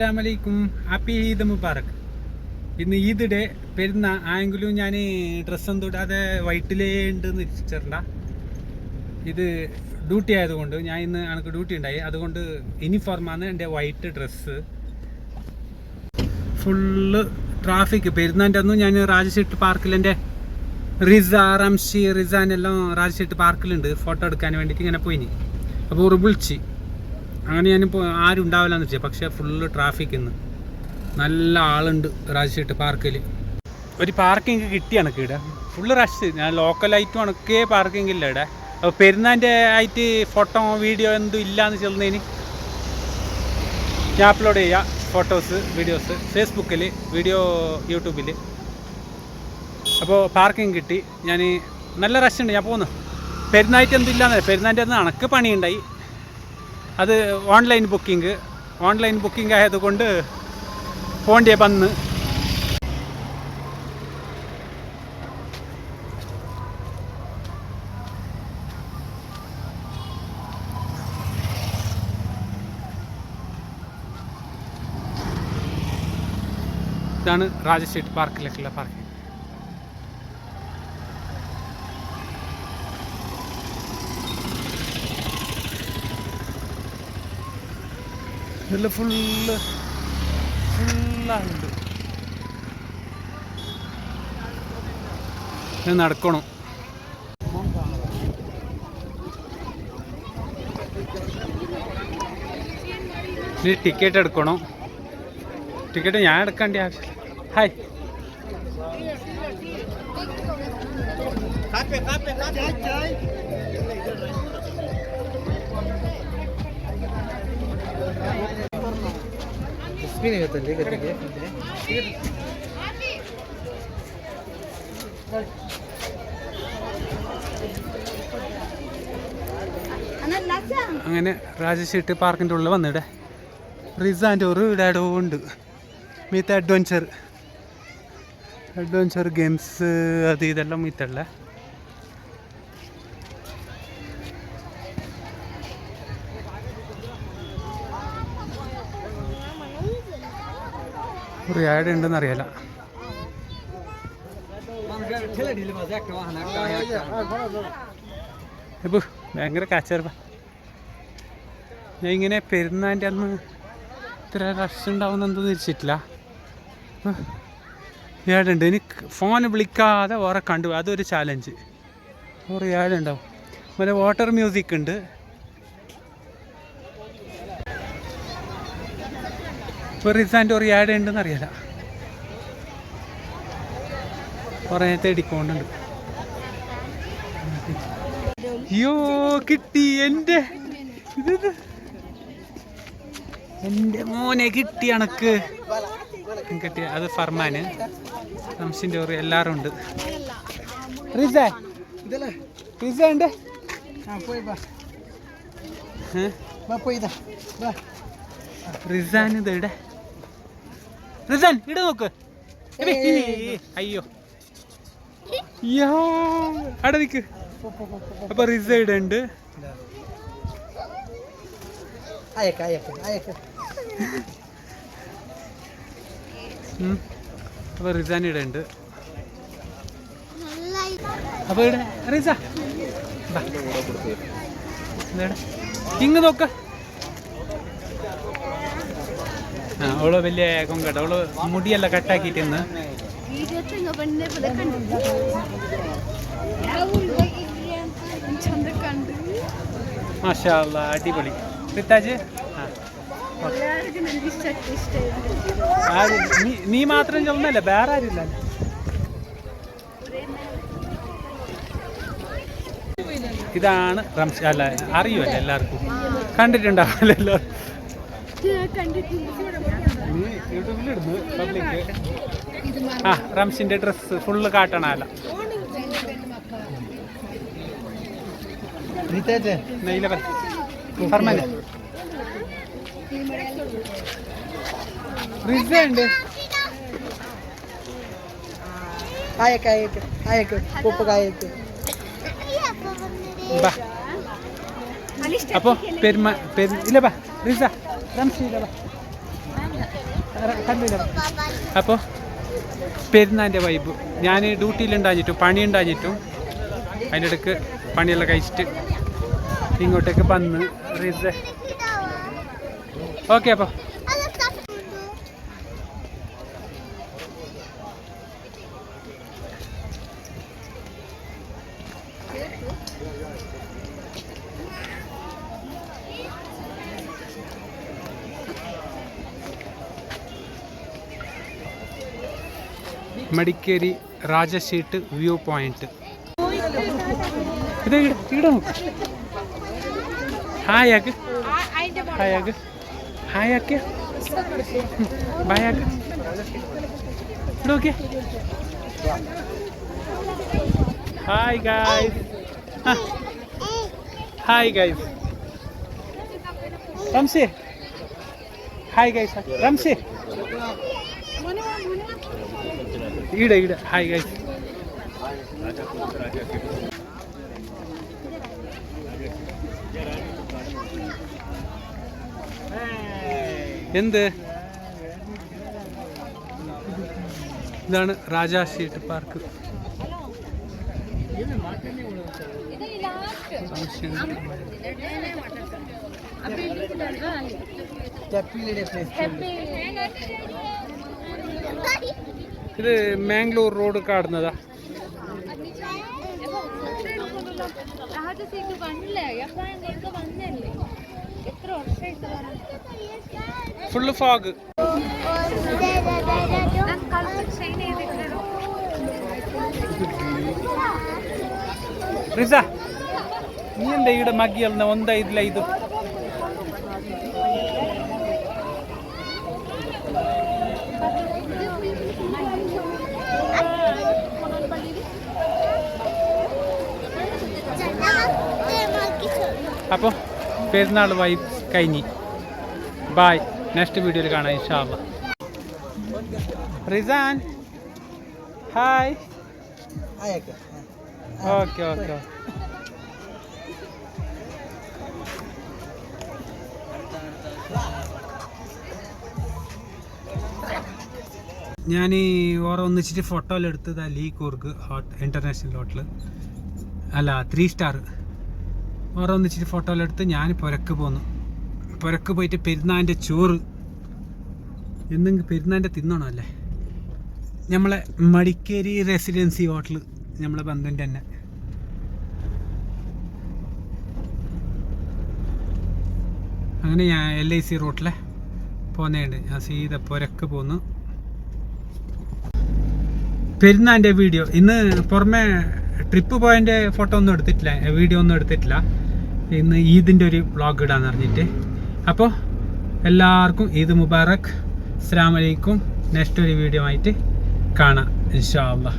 അസ്സലാമലൈക്കും, ഹാപ്പി ഈദ് മുബാറക്. ഇന്ന് ഈദ് ഡേ പെരുന്ന ആയെങ്കിലും ഞാൻ ഡ്രസ്സൊന്നും തൊടാതെ വൈറ്റിലേ ഉണ്ടെന്ന് ഇരിച്ചിട്ടുണ്ട. ഇത് ഡ്യൂട്ടി ആയതുകൊണ്ട് ഞാൻ ഇന്ന് എനിക്ക് ഡ്യൂട്ടി ഉണ്ടായി, അതുകൊണ്ട് യൂണിഫോമാണ് എൻ്റെ വൈറ്റ് ഡ്രസ്സ്. Full traffic. പെരുന്നാൻ്റെ അന്നും ഞാൻ രാജശെട്ടി പാർക്കിൽ എൻ്റെ റിസാനെല്ലാം രാജശെട്ടി പാർക്കിലുണ്ട് ഫോട്ടോ എടുക്കാൻ വേണ്ടിയിട്ട് ഇങ്ങനെ പോയിനി. അപ്പോൾ ഒരു വിളിച്ച് അങ്ങനെ ഞാനിപ്പോൾ ആരും ഉണ്ടാവില്ലെന്ന് വെച്ചാൽ, പക്ഷേ ഫുള്ള് ട്രാഫിക് ഇന്ന് നല്ല ആളുണ്ട് രാജശേട്ട് പാർക്കിൽ. ഒരു പാർക്കിംഗ് കിട്ടി എനിക്ക് ഇവിടെ, ഫുള്ള് റഷ്. ഞാൻ ലോക്കലായിട്ടും എനിക്കേ പാർക്കിംഗ് ഇല്ല ഇവിടെ. അപ്പോൾ പെരുന്നാൻ്റെ ആയിട്ട് ഫോട്ടോ വീഡിയോ എന്തും ഇല്ലയെന്ന് ചെല്ലുന്നതിന് ഞാൻ അപ്ലോഡ് ചെയ്യാം ഫോട്ടോസ് വീഡിയോസ് ഫേസ്ബുക്കിൽ, വീഡിയോ യൂട്യൂബിൽ. അപ്പോൾ പാർക്കിംഗ് കിട്ടി. ഞാൻ നല്ല റഷ് ഉണ്ട്. ഞാൻ പോകുന്നു. പെരുന്നായിട്ട് എന്തും ഇല്ലയെന്ന്, പെരുന്നാൻ്റെ അന്ന് എനിക്ക് പണിയുണ്ടായി. അത് ഓൺലൈൻ ബുക്കിംഗ് ആയതുകൊണ്ട് പോണ്ടിയെ വന്ന്. ഇതാണ് രാജശേട്ട് പാർക്കിലേക്കുള്ള പാർക്കിംഗ്. ഇതിൽ ഫുള്ളാണ്. നടക്കണം. ഇനി ടിക്കറ്റ് എടുക്കണം. ടിക്കറ്റ് ഞാൻ എടുക്കേണ്ട ആവശ്യമില്ല. ഹായ്, അങ്ങനെ രാജശേട്ട് പാർക്കിൻ്റെ ഉള്ളിൽ വന്നിടെ റിസാൻ്റെ ഒരു ഇടോ ഉണ്ട്. മീത്ത അഡ്വഞ്ചർ ഗെയിംസ് അത് ഇതെല്ലാം മീത്തല്ല. ഒരു ആഡ് ഉണ്ടെന്ന് അറിയാല. ഇപ്പോൾ ഭയങ്കര കാച്ചേർപ്പാ. ഞാൻ ഇങ്ങനെ പെരുന്നാൻ്റെ അന്ന് ഇത്ര റഷ് ഉണ്ടാവുന്നെന്തോ തിരിച്ചിട്ടില്ല. ഏടുണ്ട്. എനിക്ക് ഫോൺ വിളിക്കാതെ വേറെ കണ്ടു, അതൊരു ചാലഞ്ച്. വേറെ ഏടുണ്ടാവും. അതുപോലെ വാട്ടർ മ്യൂസിക് ഉണ്ട്. ഇപ്പോൾ റിസാൻ്റെ ഒരു ആഡ് ഉണ്ടെന്ന് അറിയാല. കുറേ തേടിക്കൊണ്ടുണ്ട്. അയ്യോ കിട്ടി എൻ്റെ മോനെ കിട്ടി എനക്ക് കിട്ടി. അത് ഫർമാന്, റംസിൻ്റെ ഒരു എല്ലാവരും ഉണ്ട്. റിസ ഉണ്ട്. റിസാൻ ഇത് ഇവിടെ. റിസാൻ ഇവിടെ നോക്ക്. അയ്യോ അവിടെ നിൽക്ക്. അപ്പൊ റിസ ഇവിടെ ഉണ്ട്. അപ്പൊ റിസാൻ ഇവിടെ ഉണ്ട്. അപ്പൊ ഇവിടെ റിസ ഇങ്ങ് നോക്ക. അവള് വലിയ കൊങ്കട്ട. അവള് മുടിയെല്ലാം കട്ടാക്കിയിട്ട് ഇന്ന് മാഷാ അല്ലാ അടിപൊളി. റിത്താജ് നീ മാത്രം ചൊന്നല്ലേ, വേറെ ആരില്ല. ഇതാണ് റംസ്. അല്ല അറിയുമല്ലോ എല്ലാവർക്കും, കണ്ടിട്ടുണ്ടാവില്ലല്ലോ. യൂട്യൂബിലിടുന്നു പബ്ലിക്. റംസിന്റെ ഡ്രസ്സ് ഫുള്ള് കാട്ടണല്ല. റിസ ഉണ്ട്. അപ്പോൾ ഇല്ല ബാ റിസ റംസി ഇല്ല ബാ കണ്ടില്ല. അപ്പോൾ പെരുന്നാൻ്റെ വൈബ്. ഞാൻ ഡ്യൂട്ടിയിലുണ്ടാഞ്ഞിട്ടും പണിയുണ്ടാഞ്ഞിട്ടും അതിൻ്റെ ഇടയ്ക്ക് പണിയെല്ലാം കഴിച്ചിട്ട് ഇങ്ങോട്ടേക്ക് വന്ന് റിസ. ഓക്കെ അപ്പോൾ മടിക്കേരി രാജശീട്ട് വ്യൂ പോയിന്റ്. ഇത് ഇവിടെ നോക്ക്. ഹായ് ആക്ക്, ഹായ് ആക്ക്, ഹായ് ആക്ക്, ബൈ ആക്ക്. ഇവിടെ നോക്കിയേ. Hi guys, hi guys. Ramsi hi guys. Ramsi ഈട ഈട ഹായ് ഗൈസ്. എന്ത് ഇതാണ് രാജാശീട്ട് പാർക്ക്. ഇത് മാംഗ്ലൂർ റോഡ് കാണുന്നതാ. Full fog. റിസ നീ എന്താ ഇവിടെ മഗ്ഗിയല്ല ಒಂದ ಇದ್ಲ ಇದು. അപ്പോൾ പെരുന്നാൾ വൈബ് കഴിഞ്ഞ്. ബായ്, നെക്സ്റ്റ് വീഡിയോയിൽ കാണാം ഇൻഷാ അല്ലാഹ്. റിസാൻ ഹായ്. Okay okay. ഞാൻ ഓരോ ഒന്നിച്ചിട്ട് ഫോട്ടോ എല്ലാം എടുത്തത് ലീ കൂർഗ് ഇന്റർനാഷണൽ ഹോട്ടൽ അല്ല 3 സ്റ്റാർ. ഓരോ ഒന്നിച്ചിട്ട് ഫോട്ടോ എല്ലാം എടുത്ത് ഞാൻ പുരക്ക് പോന്നു. പുരക്ക് പോയിട്ട് പെരുന്നാൻ്റെ ചോറ് എന്തെങ്കിലും പെരുന്നാൻ്റെ തിന്നണോ അല്ലേ. നമ്മളെ മടിക്കേരി റെസിഡൻസി ഹോട്ടൽ നമ്മളെ ബന്ധുവിൻ്റെ തന്നെ. അങ്ങനെ ഞാൻ LIC റോട്ടിലെ പോന്നേണ്ട്. ഞാൻ സീത പുരക്ക് പോന്നു. പെരുന്നാൻ്റെ വീഡിയോ ഇന്ന് പുറമെ ട്രിപ്പ് പോയതിൻ്റെ ഫോട്ടോ ഒന്നും എടുത്തിട്ടില്ല, വീഡിയോ ഒന്നും എടുത്തിട്ടില്ല. ഇന്ന് ഈദിൻ്റെ ഒരു വ്ളോഗ് ഇടാന്ന് പറഞ്ഞിട്ട്. അപ്പോൾ എല്ലാവർക്കും ഈദ് മുബാറക്. അസ്സലാമു അലൈക്കും. നെക്സ്റ്റ് ഒരു വീഡിയോ ആയിട്ട് കാണാം ഇൻഷാ അല്ലാഹ്.